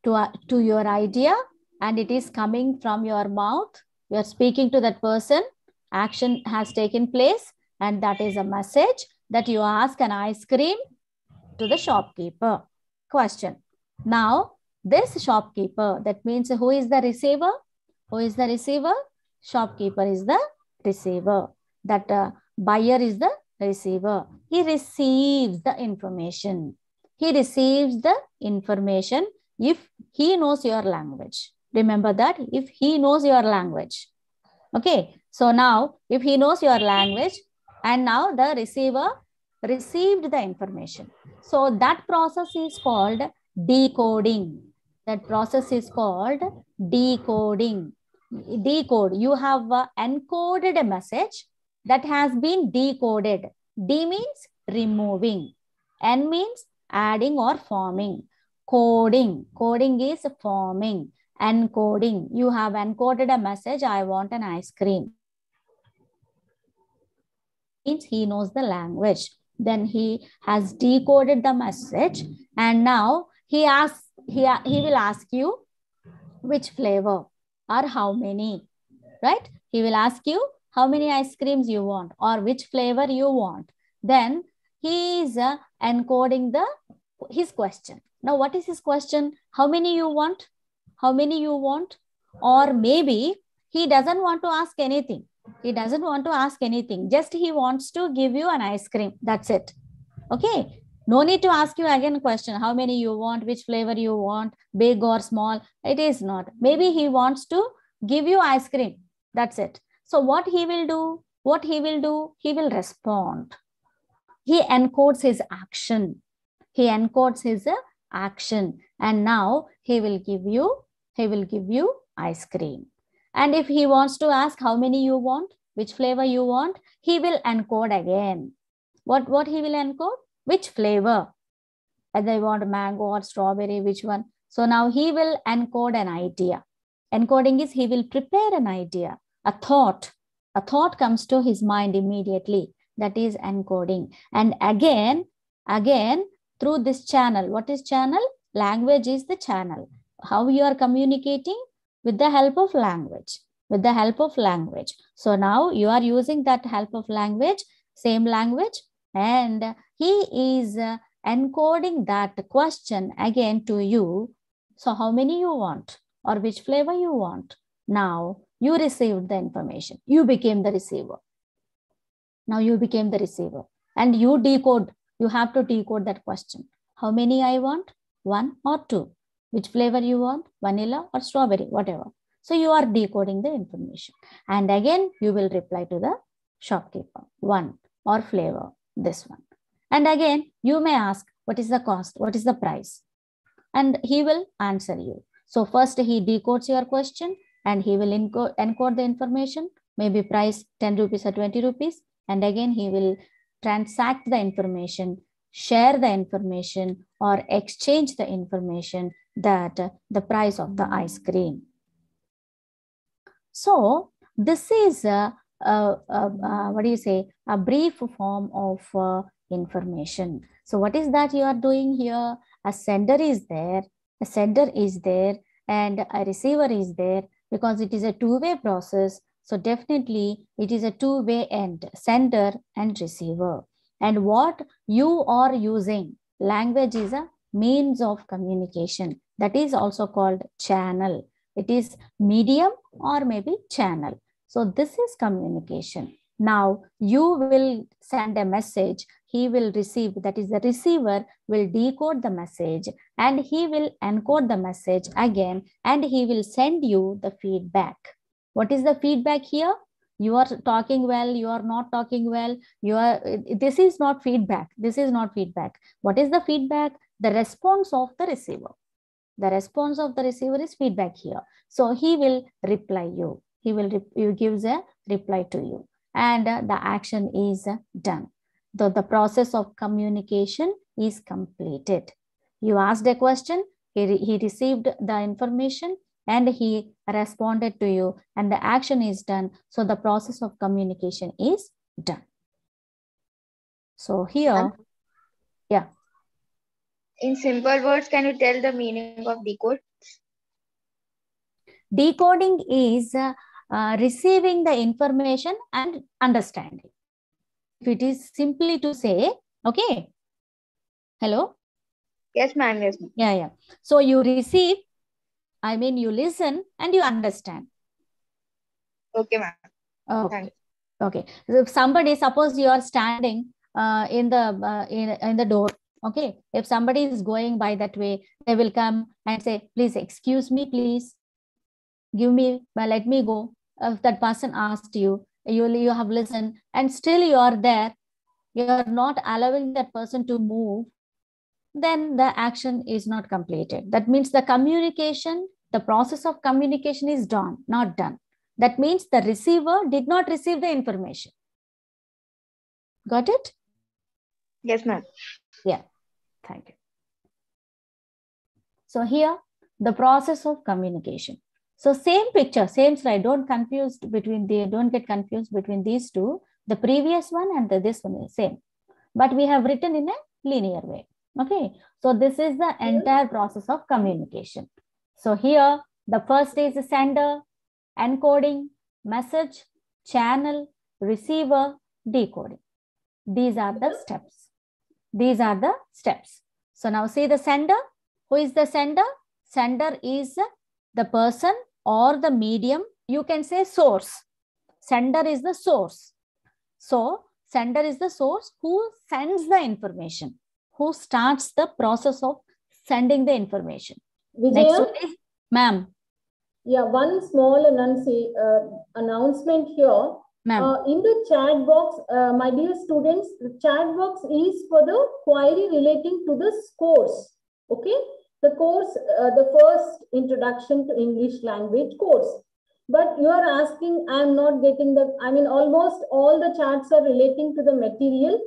to your idea, and it is coming from your mouth. You are speaking to that person. Action has taken place, and that is a message that you ask an ice cream to the shopkeeper. Question. Now, this shopkeeper, that means who is the receiver? Who is the receiver? Shopkeeper is the receiver. That buyer is the receiver. He receives the information. He receives the information if he knows your language. Remember that, if he knows your language. Okay. So now, if he knows your language, and now the receiver received the information. So that process is called decoding. That process is called decoding. Decode. You have encoded a message that has been decoded. D means removing. N means adding or forming. Coding. Coding is forming. Encoding. You have encoded a message, I want an ice cream. Means he knows the language. Then he has decoded the message, and now he will ask you which flavor or how many, right? He will ask you how many ice creams you want or which flavor you want. Then he is encoding his question. Now, what is his question? How many you want? How many you want? Or maybe he doesn't want to ask anything. He doesn't want to ask anything. Just he wants to give you an ice cream. That's it. Okay. No need to ask you again a question. How many you want? Which flavor you want? Big or small? It is not. Maybe he wants to give you ice cream. That's it. So what he will do? What he will do? He will respond. He encodes his action. He encodes his action. And now he will give you ice cream. And if he wants to ask how many you want, which flavor you want, he will encode again. What he will encode? Which flavor? Whether you want mango or strawberry, which one? So now he will encode an idea. Encoding is he will prepare an idea, a thought. A thought comes to his mind immediately. That is encoding. And again, through this channel. What is channel? Language is the channel. How you are communicating? With the help of language. With the help of language. So now you are using that help of language, same language, and he is encoding that question again to you. So how many you want or which flavor you want? Now you received the information. You became the receiver. Now you became the receiver and you decode. You have to decode that question. How many I want? 1 or 2. Which flavor you want? Vanilla or strawberry, whatever. So you are decoding the information. And again, you will reply to the shopkeeper. 1 or flavor, this one. And again, you may ask, what is the cost? What is the price? And he will answer you. So first he decodes your question and he will encode the information, maybe price 10 rupees or 20 rupees. And again, he will transact the information, share the information, or exchange the information that the price of the ice cream. So this is a brief form of information. So what is that you are doing here? A sender is there, and a receiver is there, because it is a two-way process. So definitely it is a two-way end, sender and receiver. And what you are using, language is a means of communication. That is also called channel. It is medium or maybe channel. So this is communication. Now you will send a message, he will receive, that is the receiver will decode the message and he will encode the message again and he will send you the feedback. What is the feedback here? You are talking well, you are not talking well, this is not feedback. This is not feedback. What is the feedback? The response of the receiver. The response of the receiver is feedback here. So he will reply you. He gives a reply to you. And the action is done. The process of communication is completed. You asked a question, he received the information and he responded to you and the action is done. So the process of communication is done. So here, yeah. In simple words, can you tell the meaning of decode? Decoding is receiving the information and understanding. If it is simply to say, okay. Hello? Yes, ma'am. Yes, ma'am. Yeah. So you receive, I mean, you listen and you understand. Okay, ma'am. Okay. So if somebody, suppose you are standing in the door. Okay. If somebody is going by that way, they will come and say, please excuse me, please. Give me, let me go. If that person asked you, you have listened and still you are there, you are not allowing that person to move, then the action is not completed. That means the communication, the process of communication is not done. That means the receiver did not receive the information. Got it? Yes, ma'am. Yeah, thank you. So here, the process of communication. So same picture, same slide. Don't get confused between these two. The previous one and this one is same, but we have written in a linear way. Okay, so this is the entire process of communication. So here, the first is the sender, encoding, message, channel, receiver, decoding. These are the steps. These are the steps. So now see the sender. Who is the sender? Sender is the person or the medium. You can say source. Sender is the source. So sender is the source who sends the information, who starts the process of sending the information. Vijaya? Next one is, ma'am. Yeah, one small announcement here. In the chat box, my dear students, the chat box is for the query relating to the course. Okay, the course, the first introduction to English language course. But you are asking, I am not getting almost all the chats are relating to the material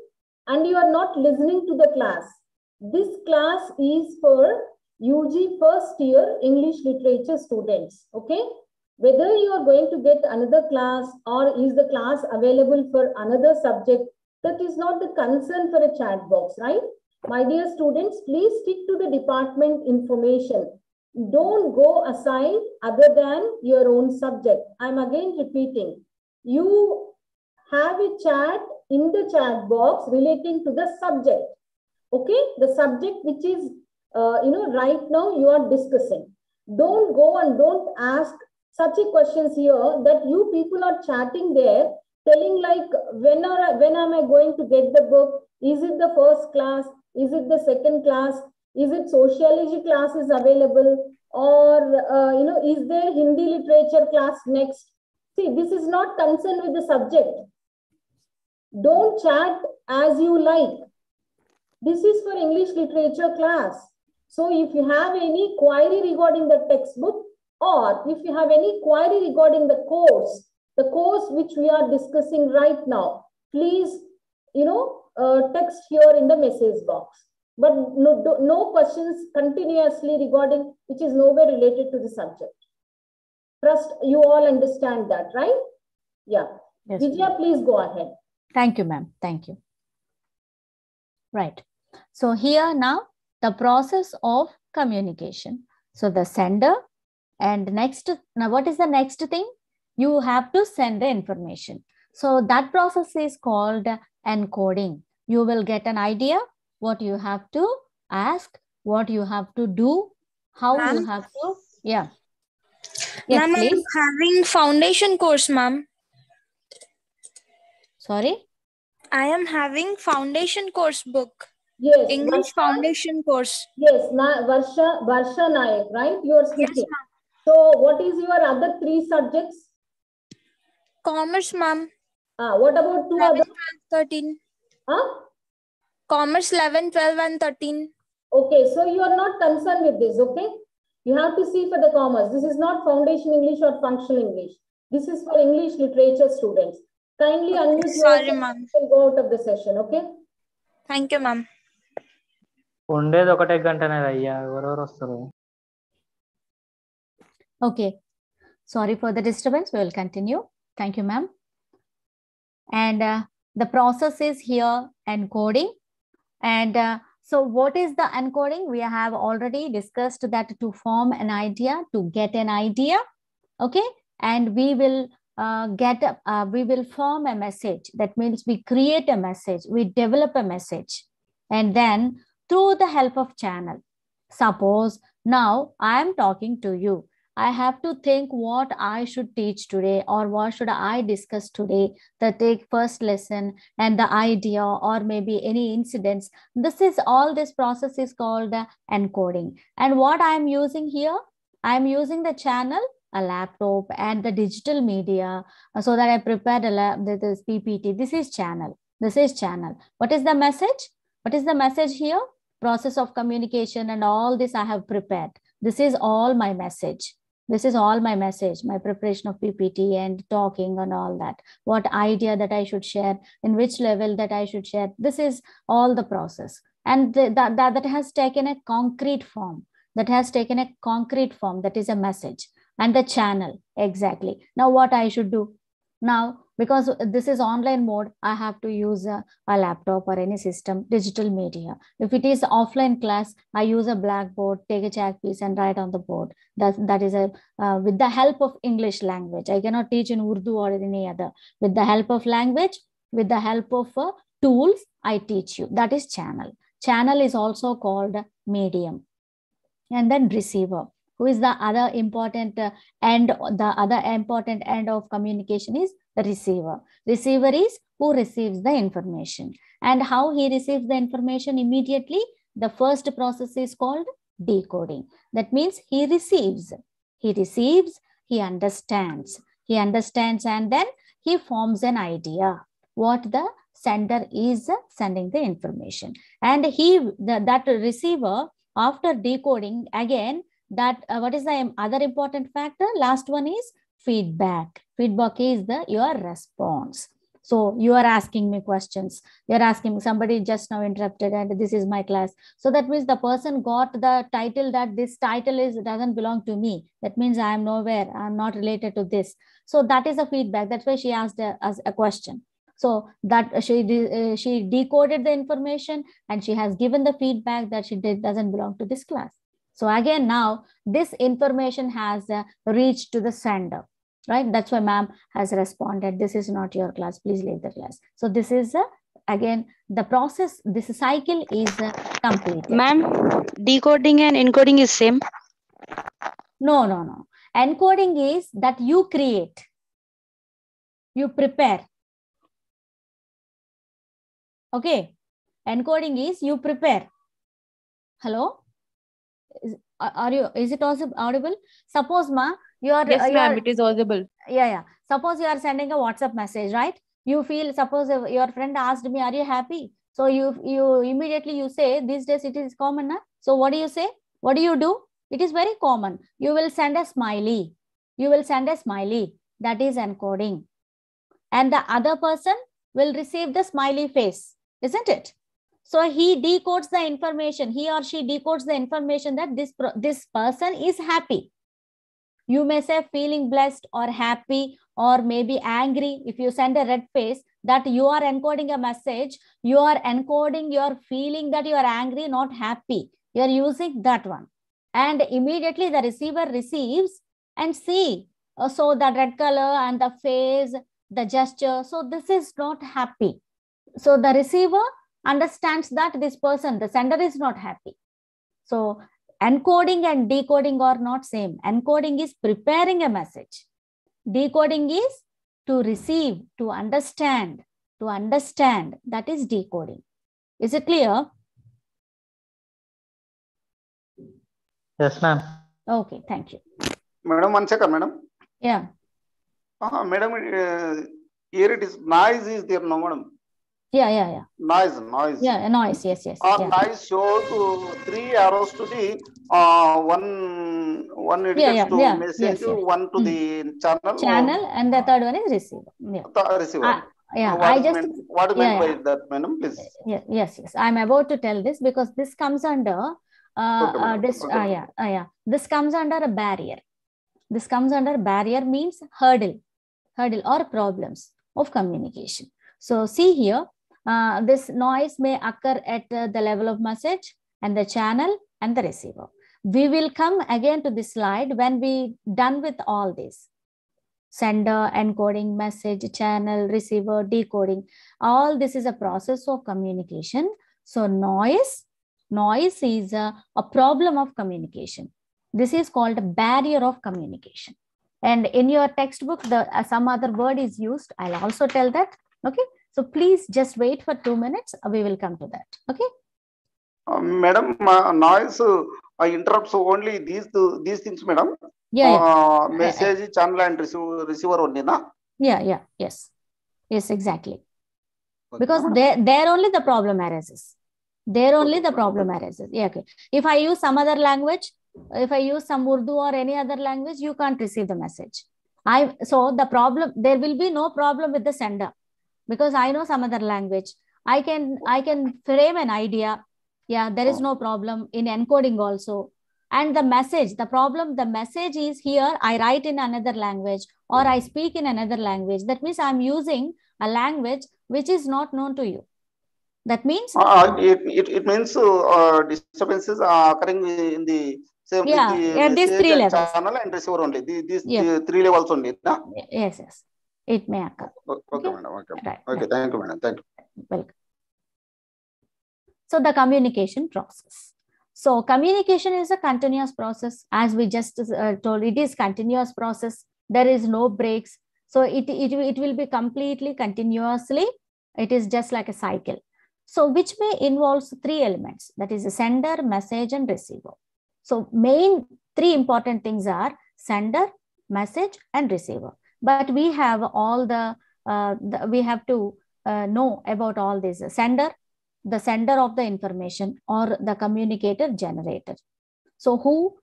and you are not listening to the class. This class is for UG first year English literature students. Okay. Whether you are going to get another class or is the class available for another subject, that is not the concern for a chat box, right? My dear students, please stick to the department information. Don't go aside other than your own subject. I'm again repeating. You have a chat in the chat box relating to the subject. Okay, the subject which is, right now you are discussing. Don't go and don't ask such a questions here that you people are chatting there, telling like, when am I going to get the book? Is it the first class? Is it the second class? Is it sociology class is available? Or, is there Hindi literature class next? See, this is not concerned with the subject. Don't chat as you like. This is for English literature class. So if you have any query regarding the textbook, or if you have any query regarding the course which we are discussing right now, please, text here in the message box. But no questions continuously regarding which is nowhere related to the subject. Trust you all understand that, right? Yeah. Yes, Vijaya, please go ahead. Thank you, ma'am. Thank you. Right. So here now the process of communication. So the sender and next, now what is the next thing? You have to send the information. So that process is called encoding. You will get an idea what you have to ask, what you have to do, how you have to, yeah. Yes, Ma'am, please. I'm having foundation course, ma'am. Sorry? I am having foundation course book. Yes. English Varsha, foundation course. yes, Varsha Nayak, right? You are speaking. Yes, ma'am. So what is your other 3 subjects? Commerce, ma'am. What about 2 11, other? 12, 13. Commerce 11, 12 and 13. Okay, so you are not concerned with this, okay? You have to see for the commerce. This is not foundation English or functional English. This is for English literature students. Kindly unmute Sorry, yourself ma'am. and go out of the session, okay? Thank you, ma'am. ఉండేది ఒకటే గంటనే అయ్యా, ఎవరెవరు వస్తారు? Okay. Sorry for the disturbance. We will continue. Thank you, ma'am. And the process is here encoding. And so what is the encoding? We have already discussed that to form an idea, to get an idea. Okay. And we will we will form a message. That means we create a message, we develop a message. And then through the help of channel, suppose now I am talking to you. I have to think what I should teach today or what should I discuss today, the take first lesson and the idea or maybe any incidents. This process is called encoding. And what I am using here, I am using the channel, a laptop and the digital media, so that I prepared this PPT. This is channel. This is channel. What is the message? What is the message here? Process of communication and all this I have prepared. This is all my message. This is all my message, my preparation of PPT and talking and all that. What idea that I should share, in which level that I should share. This is all the process. And that has taken a concrete form. That has taken a concrete form. That is a message. And the channel, exactly. Now what I should do? Now, because this is online mode, I have to use a laptop or any system, digital media. If it is offline class, I use a blackboard, take a chalk piece and write on the board. That is with the help of English language. I cannot teach in Urdu or any other. With the help of language, with the help of tools, I teach you. That is channel. Channel is also called medium. And then receiver. Who is the other important end? The other important end of communication is the receiver. Receiver is who receives the information. And how he receives the information immediately? The first process is called decoding. That means he receives. He receives, he understands. He understands and then he forms an idea what the sender is sending the information. And that receiver, after decoding again, that what is the other important factor? Last one is feedback. Feedback is your response. So you are asking me questions. You are asking me, somebody just now interrupted and this is my class. So that means the person got the title that this title doesn't belong to me. That means I am nowhere. I am not related to this. So that is a feedback. That's why she asked us a question. So that she decoded the information and she has given the feedback that she doesn't belong to this class. So again, now this information has reached to the sender, right? That's why ma'am has responded. This is not your class. Please leave the class. So this is again the process. This cycle is completed. Ma'am, decoding and encoding is same. No. Encoding is that you create, you prepare. Okay. Encoding is you prepare. Hello. Is it also audible? Suppose you are yes ma'am, it is audible. Yeah. Suppose you are sending a WhatsApp message, right? You feel, suppose your friend asked me, are you happy? So you immediately you say, these days it is common. So what do you say? What do you do? It is very common. You will send a smiley. You will send a smiley. That is encoding. And the other person will receive the smiley face, isn't it? So he decodes the information. He or she decodes the information that this person is happy. You may say feeling blessed or happy or maybe angry. If you send a red face, that you are encoding a message. You are encoding your feeling that you are angry, not happy. You are using that one. And immediately the receiver receives and see. So the red color and the face, the gesture. So this is not happy. So the receiver understands that this person, the sender, is not happy. So encoding and decoding are not same. Encoding is preparing a message. Decoding is to receive, to understand. That is decoding. Is it clear? Yes, ma'am. Okay, thank you. Madam, 1 second, madam. Yeah. Madam, here it is noise is there, no, madam? Yeah. Noise. Yeah, noise. Yes. Noise shows 3 arrows to the one indicates to message, yes. one to the channel, and the third one is receiver. Yeah. Receiver. What is meant by that, madam? Please. Yes. I'm about to tell this because this comes under this comes under a barrier. This comes under barrier means hurdle or problems of communication. So see here, this noise may occur at the level of message and the channel and the receiver. We will come again to this slide when we done with all this. Sender, encoding, message, channel, receiver, decoding. All this is a process of communication. So noise is a problem of communication. This is called a barrier of communication. And in your textbook, some other word is used. I'll also tell that. Okay. So please just wait for 2 minutes. We will come to that. Okay. Madam, noise interrupts only these things, madam. Yeah. Message, channel, and receiver only, na? Yeah. Yes, exactly. Because there only the problem arises. Yeah. Okay. If I use some other language, if I use some Urdu or any other language, you can't receive the message. So the problem, there will be no problem with the sender because I know some other language. I can frame an idea. Yeah, there is no problem in encoding also. And the message, the message is here, I write in another language or I speak in another language. That means I'm using a language which is not known to you. That means it means disturbances are occurring in the same with the at these 3 levels. Channel and receiver only. These 3 levels only. Na? Yes. It may occur. Okay, madam. Okay. Right. Thank you, madam. Thank you. Welcome. So the communication process. So communication is a continuous process. As we just told, it is continuous process. There is no breaks. So it will be completely continuously. It is just like a cycle. So which may involves 3 elements. That is a sender, message, and receiver. So main 3 important things are sender, message, and receiver. But we have all we have to know about all this. Sender, the sender of the information or the communicator generator. So who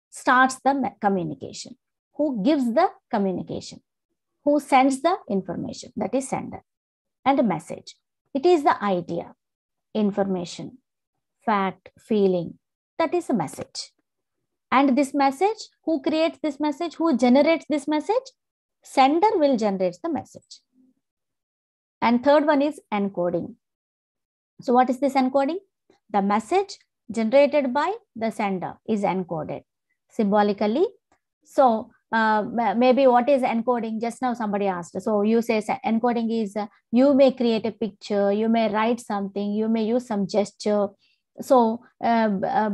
starts the communication? Who gives the communication? Who sends the information? That is sender. And a message. It is the idea, information, fact, feeling. That is a message. And this message, who creates this message? Who generates this message? Sender will generate the message. And third one is encoding. So what is this encoding? The message generated by the sender is encoded symbolically. So maybe what is encoding? Just now somebody asked. So you say encoding is you may create a picture, you may write something, you may use some gesture. So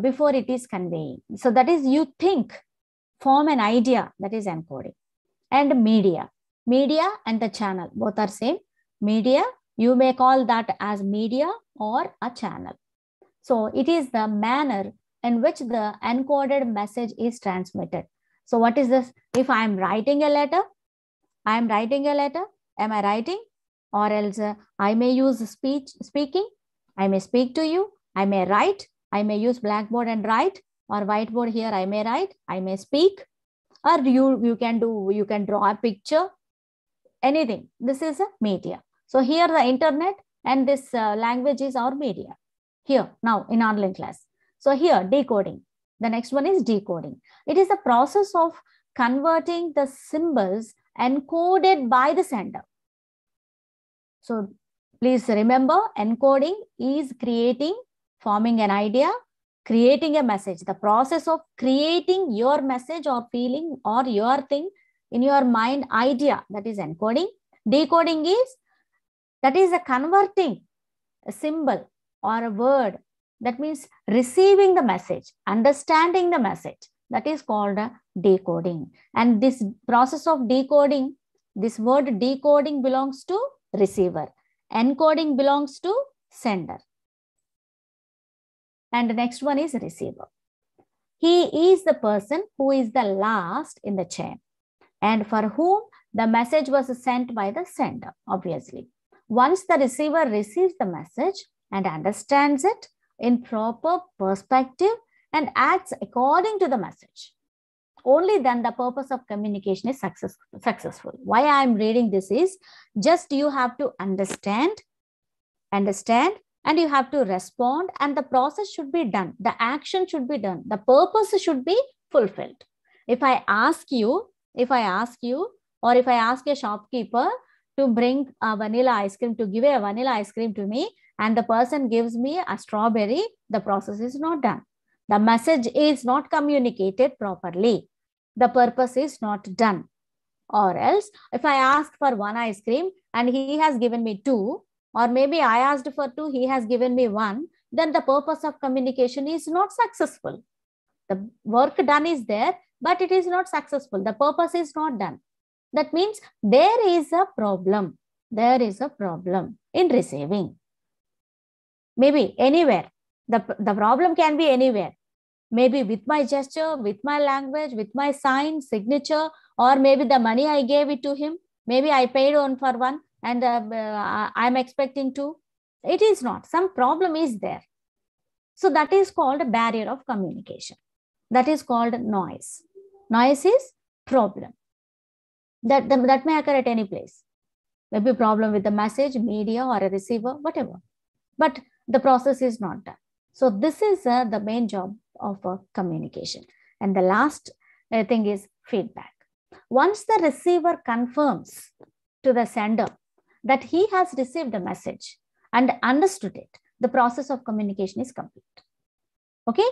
before it is conveying. So that is you think, form an idea, that is encoding. And media and the channel, both are same. Media, you may call that as media or a channel. So it is the manner in which the encoded message is transmitted. So what is this? If I am writing a letter, am I writing? Or else I may use speaking. I may speak to you. I may write. I may use blackboard and write, or whiteboard here. I may write. I may speak. Or you can draw a picture. Anything. This is a media. So here the internet and this language is our media. Here now in online class. So here decoding. The next one is decoding. It is the process of converting the symbols encoded by the sender. So please remember, encoding is forming an idea, creating a message. The process of creating your message or feeling or your thing in your mind, idea, that is encoding. Decoding is a converting a symbol or a word, that means receiving the message, understanding the message, that is called decoding. And this process of decoding, this word decoding belongs to receiver. Encoding belongs to sender. And the next one is receiver. He is the person who is the last in the chain and for whom the message was sent by the sender, obviously. Once the receiver receives the message and understands it in proper perspective and acts according to the message, only then the purpose of communication is successful. Why I am reading this is just you have to understand, and you have to respond, and the process should be done. The action should be done. The purpose should be fulfilled. If I ask you, or if I ask a shopkeeper to bring a vanilla ice cream, to give a vanilla ice cream to me, and the person gives me a strawberry, the process is not done. The message is not communicated properly. The purpose is not done. Or else, if I ask for one ice cream and he has given me two, or maybe I asked for two, he has given me one, then the purpose of communication is not successful. The work done is there, but it is not successful. The purpose is not done. That means there is a problem. There is a problem in receiving. Maybe anywhere. The problem can be anywhere. Maybe with my gesture, with my language, with my sign, signature, or maybe the money I gave it to him. Maybe I paid one for one and I'm expecting two. It is not. Some problem is there. So that is called a barrier of communication. That is called noise. Noise is problem. That may occur at any place. Maybe a problem with the message, media, or a receiver, whatever. But the process is not done. So this is the main job of communication. And the last thing is feedback. Once the receiver confirms to the sender that he has received the message and understood it, the process of communication is complete. Okay?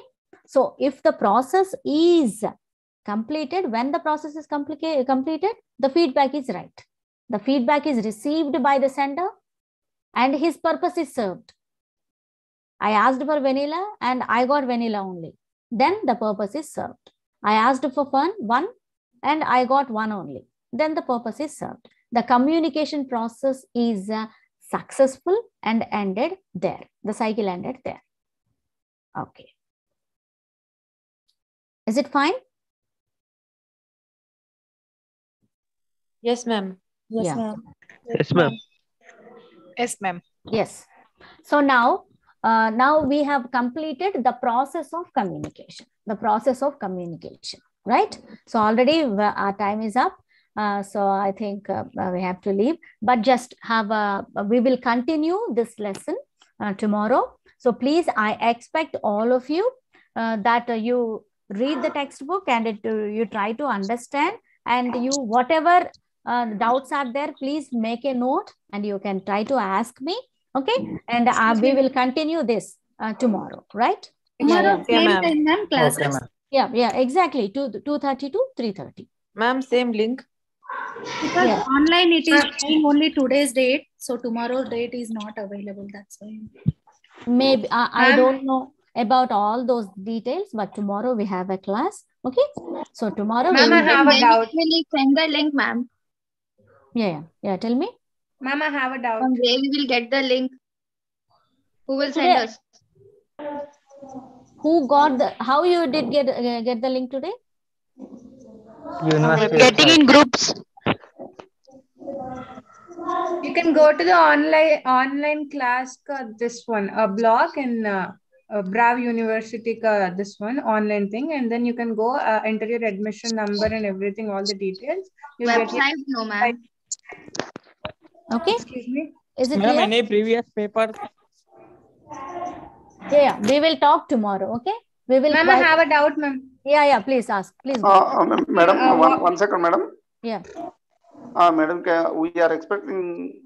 So if the process is completed, when the process is completed, the feedback is right. The feedback is received by the sender and his purpose is served. I asked for vanilla and I got vanilla only. Then the purpose is served. I asked for one and I got one only. Then the purpose is served. The communication process is successful and ended there. The cycle ended there. Okay. Is it fine? Yes, ma'am. Yes, ma'am. Yes, ma'am. Yes, ma'am. Yes. So now we have completed the process of communication. The process of communication, right? So already our time is up. So I think we have to leave. But just we will continue this lesson tomorrow. So please, I expect all of you that you read the textbook and you try to understand, and you whatever doubts are there, please make a note and you can try to ask me. Okay, and we will continue this tomorrow, right? Tomorrow, Yeah, same ma'am. time, ma'am, classes. Okay, ma'am. Yeah, exactly. 2:30 to 3:30. Ma'am, same link. Because online it is showing only today's date, so tomorrow's date is not available. That's why. Maybe I don't know about all those details, but tomorrow we have a class. Okay, so tomorrow we Ma'am, I will. have a doubt. Will you send the link, ma'am? Yeah. Tell me. Ma'am, I have a doubt. From where we will get the link? Who will Today, send us? who got the? How you did get the link today? University Getting in groups. You can go to the online class this one, a blog and Brav University this one online thing, and then you can go enter your admission number and everything, all the details. You'll Website, no, ma'am. Okay. Excuse me. Is it Ma'am, clear? any previous paper? Yeah. We will talk tomorrow. Okay. We will. Ma'am, I have a doubt, ma'am. Yeah. Please ask. Please go. Madam, one second, madam. Yeah. Madam, we are expecting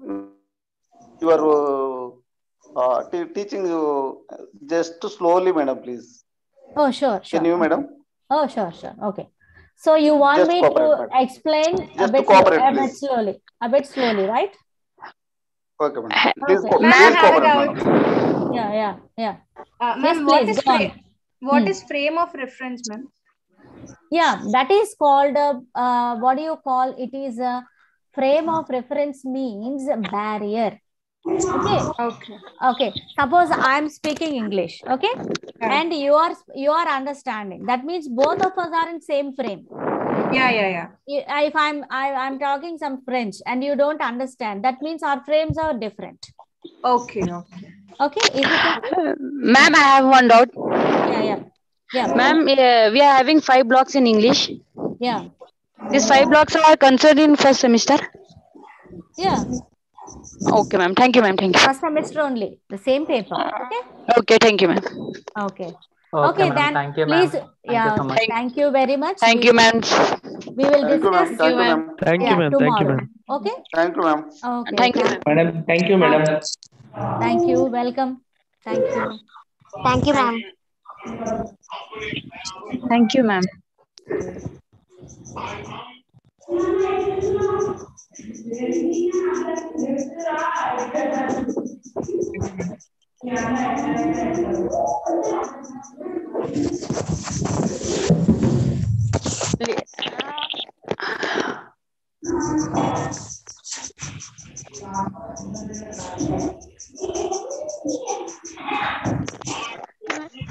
your teaching just slowly, madam, please. Oh, sure. Can you, madam? Oh, sure. Okay. So you want Just me cooperate, to madam. explain Just to cooperate, please. a bit slowly, right? Okay, madam. Please Okay. Ma'am, I have a cooperate, doubt. madam. Yeah. Yes, Ma'am, what please is go on. what is frame of reference, ma'am? Yeah, that is called what do you call it? Is a frame of reference means barrier. Okay. Suppose I am speaking English, okay, and you are understanding. That means both of us are in same frame. Yeah. If I'm talking some French and you don't understand, that means our frames are different. Okay. Okay, is it okay? Ma'am, I have one doubt. Yeah. Ma'am, we are having 5 blocks in English. Yeah. These 5 blocks are considered in first semester. Yeah. Okay, ma'am. Thank you, ma'am. Thank you. First semester only, the same paper. Okay. Okay, thank you, ma'am. Okay. Okay, ma'am. Then Thank you, please, ma'am. Thank you so much. thank you very much. Thank you, ma'am. We will Thank you, discuss. ma'am. Thank you, ma'am. Thank you, ma'am. Thank you, Tomorrow. ma'am. Okay. Thank you, ma'am. Okay. Thank you, ma'am. Madam, thank you, madam. Thank you. Welcome. Thank you. Thank you, ma'am. Thank you, ma'am.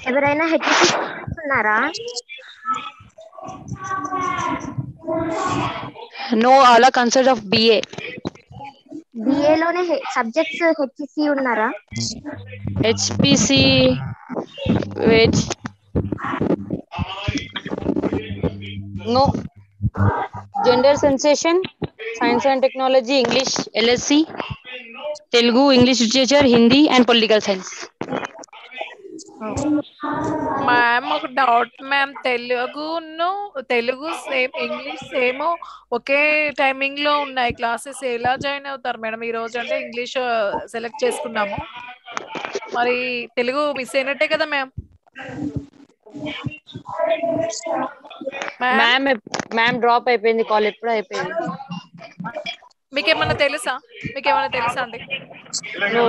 ఎవరైనా HC ఉన్నారా? No, all are considered of BA. BA లోనే subjects HC ఉన్నారా? HPC, which no. Gender sensation, science and technology, English, LSC, Telugu, English literature, Hindi, and political science. Ma'am ఒక doubt ma'am, Telugu same, English same, ఒకే timing లో ఉన్నాయి classes. ఎలా join అవుతారు madam? ఈ రోజు అంటే ఇంగ్లీష్ సెలెక్ట్ చేసుకున్నాము, మరి తెలుగు మిస్ అయినట్టే కదా మ్యామ్? మ్యామ్ డ్రాప్ అయిపోయింది కాల్, ఎప్పుడు అయిపోయింది. మీకేమన్నా తెలుసా అండి? No.